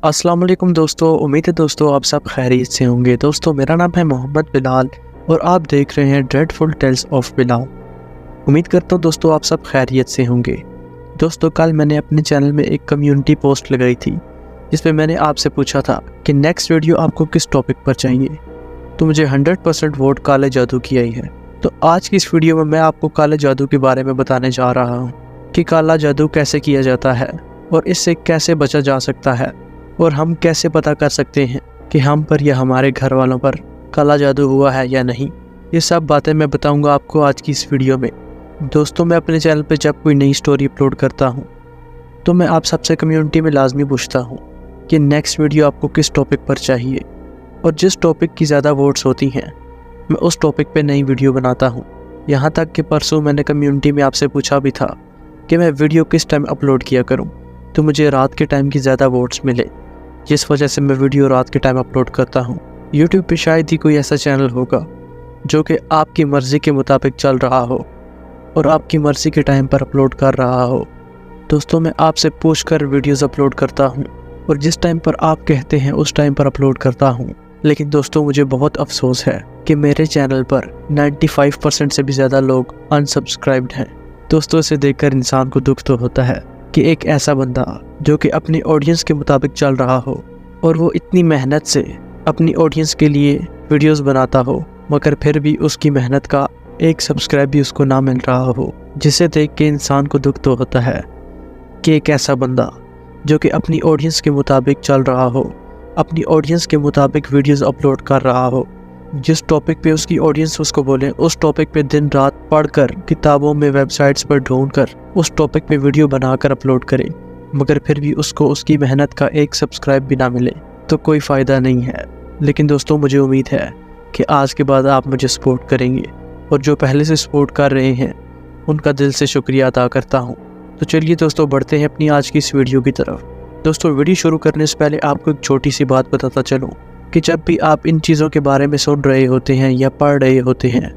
अस्सलाम वालेकुम दोस्तों, उम्मीद है दोस्तों आप सब खैरियत से होंगे। दोस्तों मेरा नाम है मोहम्मद बिलाल और आप देख रहे हैं ड्रेडफुल टेल्स ऑफ बिलाल। उम्मीद करता हूँ दोस्तों आप सब खैरियत से होंगे। दोस्तों कल मैंने अपने चैनल में एक कम्युनिटी पोस्ट लगाई थी जिसमें मैंने आपसे पूछा था कि नेक्स्ट वीडियो आपको किस टॉपिक पर चाहिए, तो मुझे 100% वोट काले जादू की आई है। तो आज की इस वीडियो में मैं आपको काले जादू के बारे में बताने जा रहा हूँ कि काला जादू कैसे किया जाता है और इससे कैसे बचा जा सकता है, और हम कैसे पता कर सकते हैं कि हम पर या हमारे घर वालों पर काला जादू हुआ है या नहीं। ये सब बातें मैं बताऊंगा आपको आज की इस वीडियो में। दोस्तों मैं अपने चैनल पर जब कोई नई स्टोरी अपलोड करता हूँ तो मैं आप सबसे कम्युनिटी में लाजमी पूछता हूँ कि नेक्स्ट वीडियो आपको किस टॉपिक पर चाहिए, और जिस टॉपिक की ज़्यादा वोट्स होती हैं मैं उस टॉपिक पे नई वीडियो बनाता हूँ। यहाँ तक कि परसों मैंने कम्युनिटी में आपसे पूछा भी था कि मैं वीडियो किस टाइम अपलोड किया करूँ, तो मुझे रात के टाइम की ज़्यादा वोट्स मिले, जिस वजह से मैं वीडियो रात के टाइम अपलोड करता हूँ। यूट्यूब पे शायद ही कोई ऐसा चैनल होगा जो कि आपकी मर्ज़ी के मुताबिक चल रहा हो और आपकी मर्ज़ी के टाइम पर अपलोड कर रहा हो। दोस्तों मैं आपसे पूछ कर वीडियोज़ अपलोड करता हूँ और जिस टाइम पर आप कहते हैं उस टाइम पर अपलोड करता हूँ। लेकिन दोस्तों मुझे बहुत अफसोस है कि मेरे चैनल पर 95% से भी ज़्यादा लोग अनसब्सक्राइब्ड हैं। दोस्तों इसे देखकर इंसान को दुख तो होता है कि एक ऐसा बंदा जो कि अपनी ऑडियंस के मुताबिक चल रहा हो और वो इतनी मेहनत से अपनी ऑडियंस के लिए वीडियोस बनाता हो, मगर फिर भी उसकी मेहनत का एक सब्सक्राइब भी उसको ना मिल रहा हो, जिसे देख के इंसान को दुख तो होता है कि एक ऐसा बंदा जो कि अपनी ऑडियंस के मुताबिक चल रहा हो, अपनी ऑडियंस के मुताबिक वीडियोस अपलोड कर रहा हो, जिस टॉपिक पे उसकी ऑडियंस उसको बोले उस टॉपिक पे दिन रात पढ़कर, किताबों में, वेबसाइट्स पर ढूंढकर उस टॉपिक पे वीडियो बनाकर अपलोड करे, मगर फिर भी उसको उसकी मेहनत का एक सब्सक्राइब भी ना मिले, तो कोई फ़ायदा नहीं है। लेकिन दोस्तों मुझे उम्मीद है कि आज के बाद आप मुझे सपोर्ट करेंगे, और जो पहले से सपोर्ट कर रहे हैं उनका दिल से शुक्रिया अदा करता हूँ। तो चलिए दोस्तों बढ़ते हैं अपनी आज की इस वीडियो की तरफ। दोस्तों वीडियो शुरू करने से पहले आपको एक छोटी सी बात बताता चलूँ कि जब भी आप इन चीज़ों के बारे में सुन रहे होते हैं या पढ़ रहे होते हैं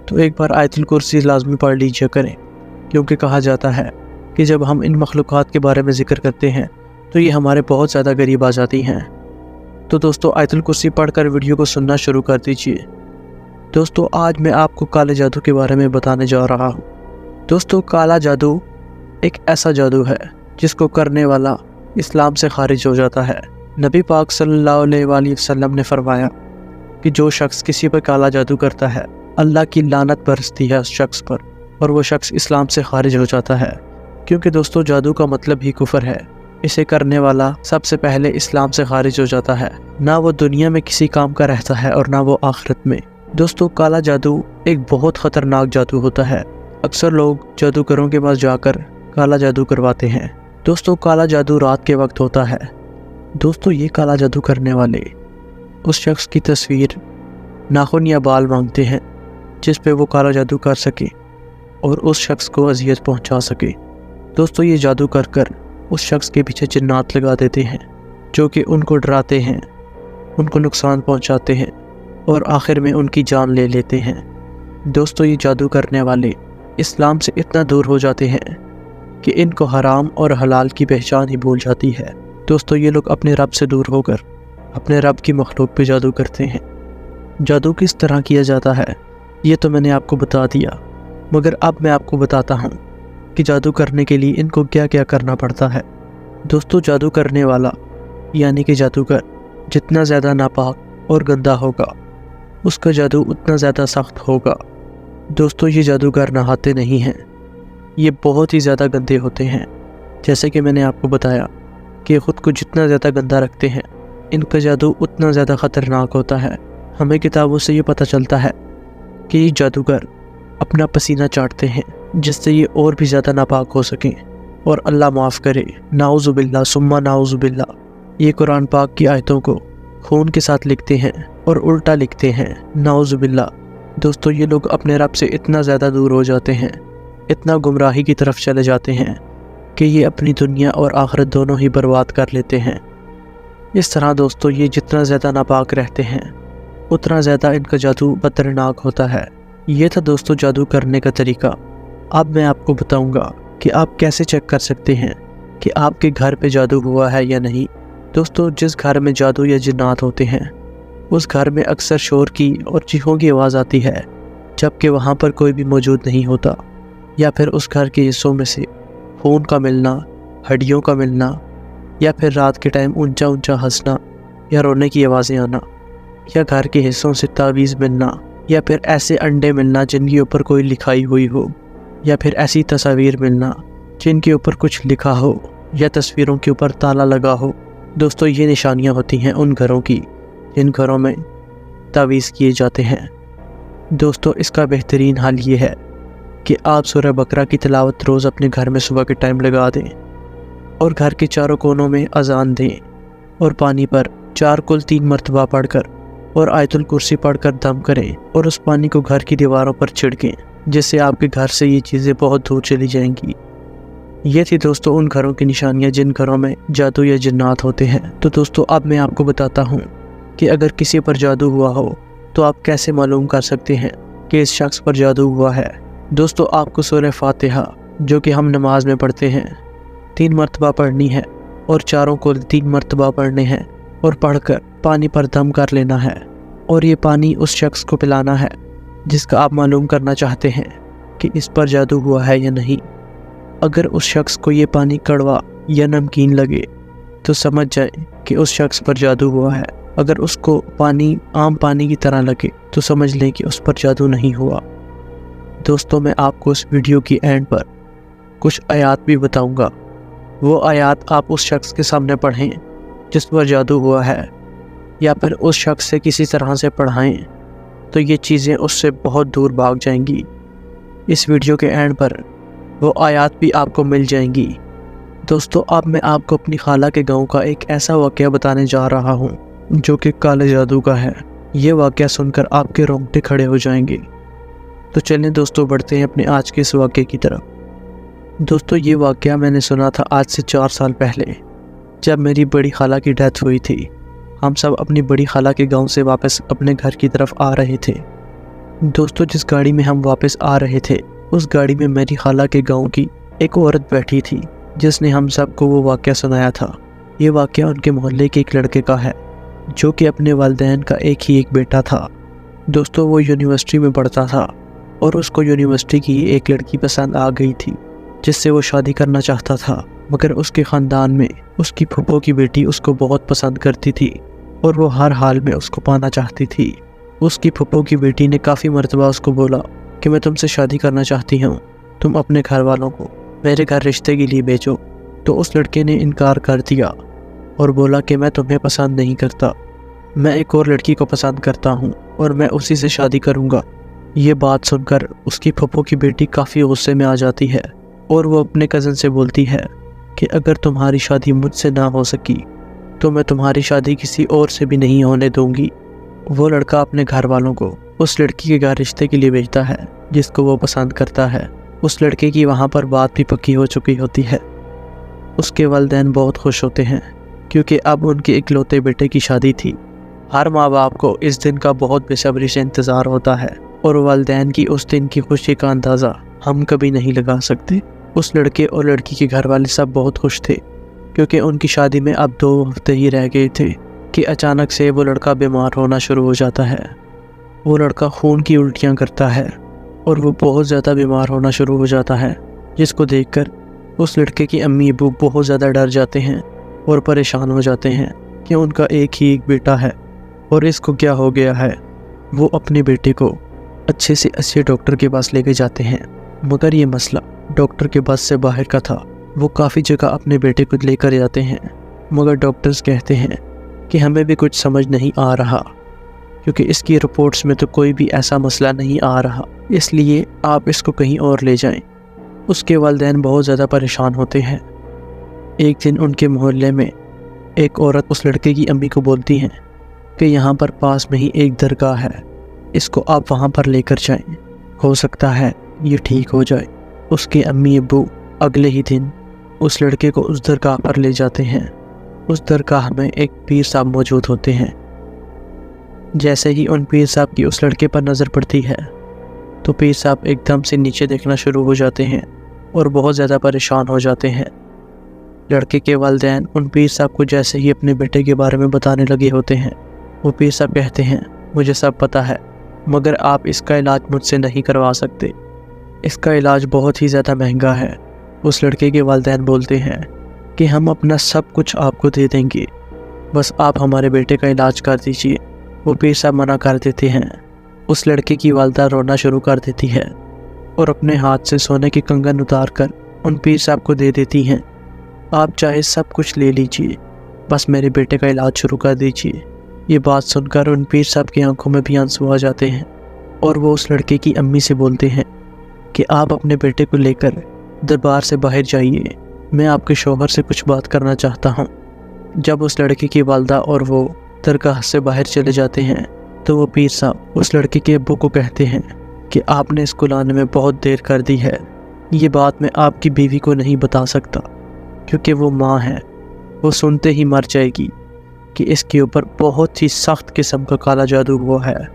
तो एक बार आयतुल कुर्सी लाजमी पढ़ लीजिए करें, क्योंकि कहा जाता है कि जब हम इन मखलूक़ात के बारे में ज़िक्र करते हैं तो ये हमारे बहुत ज़्यादा करीब आ जाती हैं। तो दोस्तों आयतुल कुर्सी पढ़कर वीडियो को सुनना शुरू कर दीजिए। दोस्तों आज मैं आपको काले जादू के बारे में बताने जा रहा हूँ। दोस्तों काला जादू एक ऐसा जादू है जिसको करने वाला इस्लाम से खारिज हो जाता है। नबी पाक सल्लल्लाहु अलैहि वसल्लम ने फरमाया कि जो शख्स किसी पर काला जादू करता है अल्लाह की लानत बरसती है उस शख्स पर, और वो शख्स इस्लाम से खारिज हो जाता है। क्योंकि दोस्तों जादू का मतलब ही कुफर है। इसे करने वाला सबसे पहले इस्लाम से खारिज हो जाता है, ना वो दुनिया में किसी काम का रहता है और ना वो आखिरत में। दोस्तों काला जादू एक बहुत ख़तरनाक जादू होता है। अक्सर लोग जादूगरों के पास जाकर काला जादू करवाते हैं। दोस्तों काला जादू रात के वक्त होता है। दोस्तों ये काला जादू करने वाले उस शख्स की तस्वीर, नाखून या बाल मांगते हैं जिस पे वो काला जादू कर सके और उस शख्स को अजियत पहुंचा सके। दोस्तों ये जादू कर कर उस शख्स के पीछे जिन्नात लगा देते हैं जो कि उनको डराते हैं, उनको नुकसान पहुंचाते हैं और आखिर में उनकी जान ले लेते हैं। दोस्तों ये जादू करने वाले इस्लाम से इतना दूर हो जाते हैं कि इनको हराम और हलाल की पहचान ही भूल जाती है। दोस्तों ये लोग अपने रब से दूर होकर अपने रब की मखलूक पे जादू करते हैं। जादू किस तरह किया जाता है ये तो मैंने आपको बता दिया, मगर अब मैं आपको बताता हूँ कि जादू करने के लिए इनको क्या क्या करना पड़ता है। दोस्तों जादू करने वाला यानी कि जादूगर जितना ज़्यादा नापाक और गंदा होगा उसका जादू उतना ज़्यादा सख्त होगा। दोस्तों ये जादूगर नहाते नहीं हैं, ये बहुत ही ज़्यादा गंदे होते हैं। जैसे कि मैंने आपको बताया कि ख़ुद को जितना ज़्यादा गंदा रखते हैं इनका जादू उतना ज़्यादा ख़तरनाक होता है। हमें किताबों से ये पता चलता है कि ये जादूगर अपना पसीना चाटते हैं जिससे ये और भी ज़्यादा नापाक हो सकें, और अल्लाह माफ़ करे, नाउज़ुबिल्लाह सुम्मा नाउज़ुबिल्लाह, ये कुरान पाक की आयतों को खून के साथ लिखते हैं और उल्टा लिखते हैं, नाउज़ुबिल्लाह। दोस्तों ये लोग अपने रब से इतना ज़्यादा दूर हो जाते हैं, इतना गुमराही की तरफ चले जाते हैं कि ये अपनी दुनिया और आखिरत दोनों ही बर्बाद कर लेते हैं। इस तरह दोस्तों ये जितना ज़्यादा नापाक रहते हैं उतना ज़्यादा इनका जादू खतरनाक होता है। ये था दोस्तों जादू करने का तरीका। अब मैं आपको बताऊंगा कि आप कैसे चेक कर सकते हैं कि आपके घर पे जादू हुआ है या नहीं, दोस्तों जिस घर में जादू या जिन्नात होते हैं उस घर में अक्सर शोर की और चीखों की आवाज़ आती है, जबकि वहाँ पर कोई भी मौजूद नहीं होता, या फिर उस घर के हिस्सों में से खून का मिलना, हड्डियों का मिलना, या फिर रात के टाइम ऊंचा ऊंचा हंसना या रोने की आवाज़ें आना, या घर के हिस्सों से तावीज़ मिलना, या फिर ऐसे अंडे मिलना जिनके ऊपर कोई लिखाई हुई हो, या फिर ऐसी तस्वीर मिलना जिनके ऊपर कुछ लिखा हो, या तस्वीरों के ऊपर ताला लगा हो। दोस्तों ये निशानियाँ होती हैं उन घरों की जिन घरों में तावीज़ किए जाते हैं। दोस्तों इसका बेहतरीन हल ये है कि आप सूरह बकरा की तिलावत रोज़ अपने घर में सुबह के टाइम लगा दें और घर के चारों कोनों में अजान दें और पानी पर 4 कुल 3 मरतबा पढ़कर और आयतुल कुर्सी पढ़कर दम करें और उस पानी को घर की दीवारों पर छिड़कें, जिससे आपके घर से ये चीज़ें बहुत दूर चली जाएंगी। ये थी दोस्तों उन घरों की निशानियाँ जिन घरों में जादू या जिन्नात होते हैं। तो दोस्तों अब मैं आपको बताता हूँ कि अगर किसी पर जादू हुआ हो तो आप कैसे मालूम कर सकते हैं कि इस शख्स पर जादू हुआ है। दोस्तों आपको सूरह फातिहा, जो कि हम नमाज में पढ़ते हैं, 3 मरतबा पढ़नी है और चारों को 3 मरतबा पढ़ने हैं और पढ़कर पानी पर दम कर लेना है और ये पानी उस शख्स को पिलाना है जिसका आप मालूम करना चाहते हैं कि इस पर जादू हुआ है या नहीं। अगर उस शख्स को ये पानी कड़वा या नमकीन लगे तो समझ जाए कि उस शख्स पर जादू हुआ है। अगर उसको पानी आम पानी की तरह लगे तो समझ लें कि उस पर जादू नहीं हुआ। दोस्तों मैं आपको इस वीडियो की एंड पर कुछ आयात भी बताऊंगा। वो आयात आप उस शख्स के सामने पढ़ें जिस पर जादू हुआ है, या फिर उस शख्स से किसी तरह से पढ़ाएं तो ये चीज़ें उससे बहुत दूर भाग जाएंगी। इस वीडियो के एंड पर वो आयात भी आपको मिल जाएंगी। दोस्तों अब मैं आपको अपनी खाला के गांव का एक ऐसा वाक़या बताने जा रहा हूँ जो कि काले जादू का है। ये वाक़या सुनकर आपके रोंगटे खड़े हो जाएंगे। तो चलें दोस्तों बढ़ते हैं अपने आज के इस वाक़ये की तरफ। दोस्तों ये वाक़या मैंने सुना था आज से 4 साल पहले, जब मेरी बड़ी खाला की डेथ हुई थी। हम सब अपनी बड़ी खाला के गांव से वापस अपने घर की तरफ आ रहे थे। दोस्तों जिस गाड़ी में हम वापस आ रहे थे उस गाड़ी में मेरी खाला के गांव की एक औरत बैठी थी जिसने हम सबको वो वाक़या सुनाया था। ये वाक़या उनके मोहल्ले के एक लड़के का है जो कि अपने वालिदैन का एक बेटा था। दोस्तों वो यूनिवर्सिटी में पढ़ता था और उसको यूनिवर्सिटी की एक लड़की पसंद आ गई थी जिससे वो शादी करना चाहता था, मगर उसके ख़ानदान में उसकी फूफो की बेटी उसको बहुत पसंद करती थी और वो हर हाल में उसको पाना चाहती थी। उसकी फूफो की बेटी ने काफ़ी मरतबा उसको बोला कि मैं तुमसे शादी करना चाहती हूँ, तुम अपने घर वालों को मेरे घर रिश्ते के लिए भेजो। तो उस लड़के ने इनकार कर दिया और बोला कि मैं तुम्हें पसंद नहीं करता, मैं एक और लड़की को पसंद करता हूँ और मैं उसी से शादी करूँगा। ये बात सुनकर उसकी फूफो की बेटी काफ़ी गुस्से में आ जाती है और वो अपने कज़न से बोलती है कि अगर तुम्हारी शादी मुझसे ना हो सकी तो मैं तुम्हारी शादी किसी और से भी नहीं होने दूंगी। वो लड़का अपने घर वालों को उस लड़की के घर रिश्ते के लिए भेजता है जिसको वो पसंद करता है। उस लड़के की वहाँ पर बात भी पक्की हो चुकी होती है। उसके वालिदैन बहुत खुश होते हैं क्योंकि अब उनके इकलौते बेटे की शादी थी। हर माँ बाप को इस दिन का बहुत बेसब्री से इंतज़ार होता है और वालिदैन की उस दिन की खुशी का अंदाज़ा हम कभी नहीं लगा सकते। उस लड़के और लड़की के घर वाले सब बहुत खुश थे क्योंकि उनकी शादी में अब 2 हफ्ते ही रह गए थे कि अचानक से वो लड़का बीमार होना शुरू हो जाता है। वो लड़का खून की उल्टियाँ करता है और वो बहुत ज़्यादा बीमार होना शुरू हो जाता है, जिसको देखकर उस लड़के की अम्मी अब्बू बहुत ज़्यादा डर जाते हैं और परेशान हो जाते हैं कि उनका एक बेटा है और इसको क्या हो गया है। वो अपने बेटे को अच्छे से अच्छे डॉक्टर के पास लेके जाते हैं, मगर ये मसला डॉक्टर के बस से बाहर का था। वो काफ़ी जगह अपने बेटे को लेकर जाते हैं मगर डॉक्टर्स कहते हैं कि हमें भी कुछ समझ नहीं आ रहा क्योंकि इसकी रिपोर्ट्स में तो कोई भी ऐसा मसला नहीं आ रहा, इसलिए आप इसको कहीं और ले जाएं। उसके वालिदैन बहुत ज़्यादा परेशान होते हैं। एक दिन उनके मोहल्ले में एक औरत उस लड़के की अम्मी को बोलती हैं कि यहाँ पर पास में ही एक दरगाह है, इसको आप वहाँ पर लेकर जाएं, हो सकता है ये ठीक हो जाए। उसके अम्मी अब्बू अगले ही दिन उस लड़के को उस दरगाह पर ले जाते हैं। उस दरगाह में एक पीर साहब मौजूद होते हैं। जैसे ही उन पीर साहब की उस लड़के पर नज़र पड़ती है तो पीर साहब एकदम से नीचे देखना शुरू हो जाते हैं और बहुत ज़्यादा परेशान हो जाते हैं। लड़के के वालिदैन उन पीर साहब को जैसे ही अपने बेटे के बारे में बताने लगे होते हैं, वो पीर साहब कहते हैं, मुझे सब पता है, मगर आप इसका इलाज मुझसे नहीं करवा सकते, इसका इलाज बहुत ही ज़्यादा महंगा है। उस लड़के के वालिदैन बोलते हैं कि हम अपना सब कुछ आपको दे देंगे, बस आप हमारे बेटे का इलाज कर दीजिए। वो पीर साहब मना कर देते हैं। उस लड़के की वालिदा रोना शुरू कर देती है और अपने हाथ से सोने की कंगन उतार कर उन पीर साहब को दे देती हैं। आप चाहे सब कुछ ले लीजिए, बस मेरे बेटे का इलाज शुरू कर दीजिए। ये बात सुनकर उन पीर साहब की आंखों में भी आंसू आ जाते हैं और वो उस लड़के की अम्मी से बोलते हैं कि आप अपने बेटे को लेकर दरबार से बाहर जाइए, मैं आपके शौहर से कुछ बात करना चाहता हूँ। जब उस लड़के की वालिदा और वो दरगाह से बाहर चले जाते हैं तो वो पीर साहब उस लड़के के अब्बू को कहते हैं कि आपने इसको लाने में बहुत देर कर दी है। ये बात मैं आपकी बीवी को नहीं बता सकता क्योंकि वो माँ है, वो सुनते ही मर जाएगी कि इसके ऊपर बहुत ही सख्त किस्म का काला जादू हुआ है,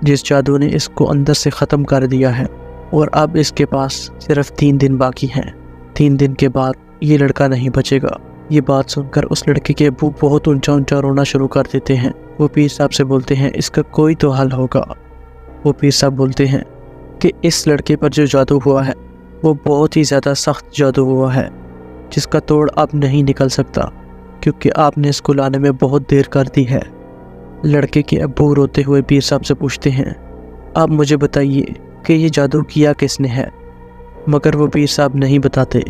जिस जादू ने इसको अंदर से ख़त्म कर दिया है और अब इसके पास सिर्फ 3 दिन बाकी हैं। 3 दिन के बाद ये लड़का नहीं बचेगा। ये बात सुनकर उस लड़के के अब्बू बहुत ऊंचा ऊंचा रोना शुरू कर देते हैं। वो पीर साहब से बोलते हैं इसका कोई तो हल होगा। वो पीर साहब बोलते हैं कि इस लड़के पर जो जादू हुआ है वो बहुत ही ज़्यादा सख्त जादू हुआ है, जिसका तोड़ अब नहीं निकल सकता क्योंकि आपने इसको लाने में बहुत देर कर दी है। लड़के के अब्बू रोते हुए पीर साहब से पूछते हैं, आप मुझे बताइए कि ये जादू किया किसने है। मगर वो पीर साहब नहीं बताते।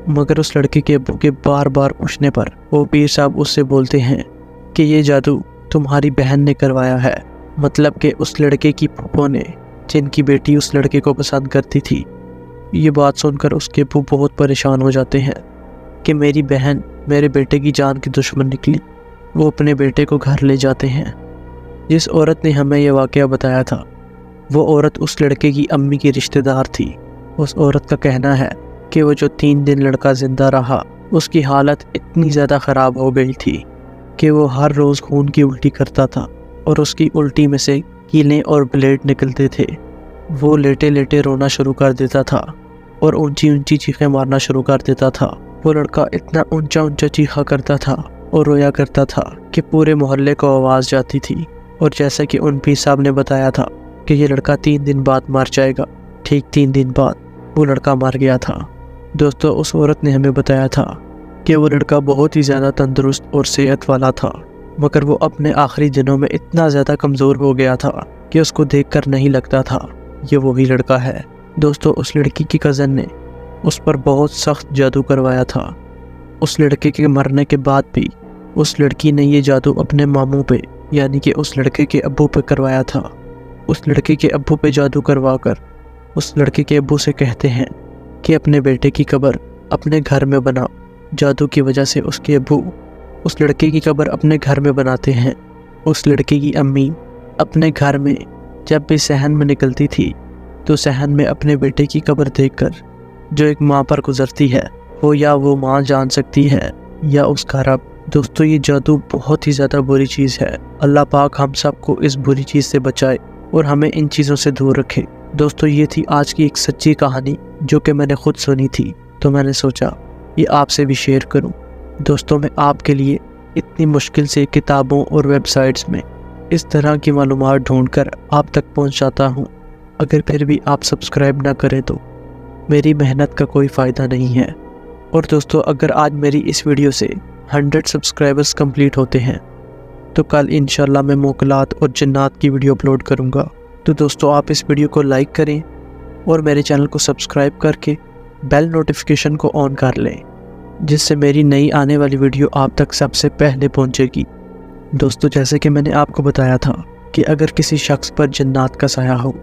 मगर उस लड़के के अब्बू के बार बार पूछने पर वो पीर साहब उससे बोलते हैं कि ये जादू तुम्हारी बहन ने करवाया है, मतलब कि उस लड़के की फूफो ने, जिनकी बेटी उस लड़के को पसंद करती थी। ये बात सुनकर उसके अब्बू बहुत परेशान हो जाते हैं कि मेरी बहन मेरे बेटे की जान की दुश्मन निकली। वो अपने बेटे को घर ले जाते हैं। जिस औरत ने हमें यह वाक़या बताया था वो औरत उस लड़के की अम्मी की रिश्तेदार थी। उस औरत का कहना है कि वो जो 3 दिन लड़का ज़िंदा रहा उसकी हालत इतनी ज़्यादा ख़राब हो गई थी कि वो हर रोज़ खून की उल्टी करता था और उसकी उल्टी में से कीलें और ब्लेड निकलते थे। वो लेटे लेटे रोना शुरू कर देता था और ऊंची ऊंची चीखें मारना शुरू कर देता था। वो लड़का इतना ऊंचा ऊंचा चीखा करता था और रोया करता था कि पूरे मोहल्ले को आवाज़ जाती थी। और जैसा कि उन पीर साहब ने बताया था कि ये लड़का 3 दिन बाद मर जाएगा, ठीक 3 दिन बाद वो लड़का मर गया था। दोस्तों, उस औरत ने हमें बताया था कि वो लड़का बहुत ही ज़्यादा तंदुरुस्त और सेहत वाला था, मगर वो अपने आखिरी दिनों में इतना ज़्यादा कमज़ोर हो गया था कि उसको देखकर नहीं लगता था ये वही लड़का है। दोस्तों, उस लड़की की कज़न ने उस पर बहुत सख्त जादू करवाया था। उस लड़के के मरने के बाद भी उस लड़की ने ये जादू अपने मामू पे, यानी कि उस लड़के के अब्बू पे करवाया था। उस लड़के के अब्बू पे जादू करवा कर उस लड़के के अब्बू से कहते हैं कि अपने बेटे की कब्र अपने घर में बनाओ। जादू की वजह से उसके अब्बू उस लड़के की कब्र अपने घर में बनाते हैं। उस लड़के की अम्मी अपने घर में जब भी सहन में निकलती थी तो सहन में अपने बेटे की कब्र देखकर जो एक माँ पर गुजरती है वो या वो माँ जान सकती है या उसका रब। दोस्तों, ये जादू बहुत ही ज़्यादा बुरी चीज़ है। अल्लाह पाक हम सबको इस बुरी चीज़ से बचाए और हमें इन चीज़ों से दूर रखे। दोस्तों, ये थी आज की एक सच्ची कहानी जो कि मैंने खुद सुनी थी, तो मैंने सोचा ये आपसे भी शेयर करूं। दोस्तों, मैं आपके लिए इतनी मुश्किल से किताबों और वेबसाइट्स में इस तरह की मालूमात ढूंढकर आप तक पहुंचाता हूं। अगर फिर भी आप सब्सक्राइब ना करें तो मेरी मेहनत का कोई फ़ायदा नहीं है। और दोस्तों, अगर आज मेरी इस वीडियो से 100 सब्सक्राइबर्स कंप्लीट होते हैं तो कल इंशाल्लाह मैं मोकलात और जन्नात की वीडियो अपलोड करूंगा। तो दोस्तों, आप इस वीडियो को लाइक करें और मेरे चैनल को सब्सक्राइब करके बेल नोटिफिकेशन को ऑन कर लें, जिससे मेरी नई आने वाली वीडियो आप तक सबसे पहले पहुंचेगी। दोस्तों, जैसे कि मैंने आपको बताया था कि अगर किसी शख्स पर जन्नात का साया हो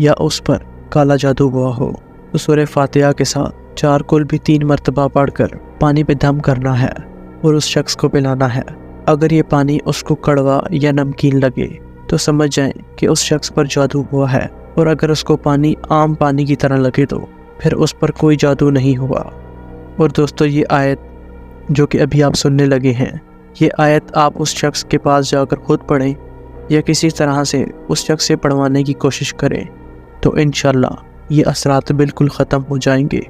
या उस पर काला जादू हुआ हो तो सूरह फातिहा के साथ 4 कुल भी 3 मरतबा पढ़कर पानी पे दम करना है और उस शख्स को पिलाना है। अगर ये पानी उसको कड़वा या नमकीन लगे तो समझ जाएं कि उस शख्स पर जादू हुआ है, और अगर उसको पानी आम पानी की तरह लगे तो फिर उस पर कोई जादू नहीं हुआ। और दोस्तों, ये आयत जो कि अभी आप सुनने लगे हैं, ये आयत आप उस शख्स के पास जाकर खुद पढ़ें या किसी तरह से उस शख्स से पढ़वाने की कोशिश करें तो इंशाल्लाह ये असरात बिल्कुल ख़त्म हो जाएंगे।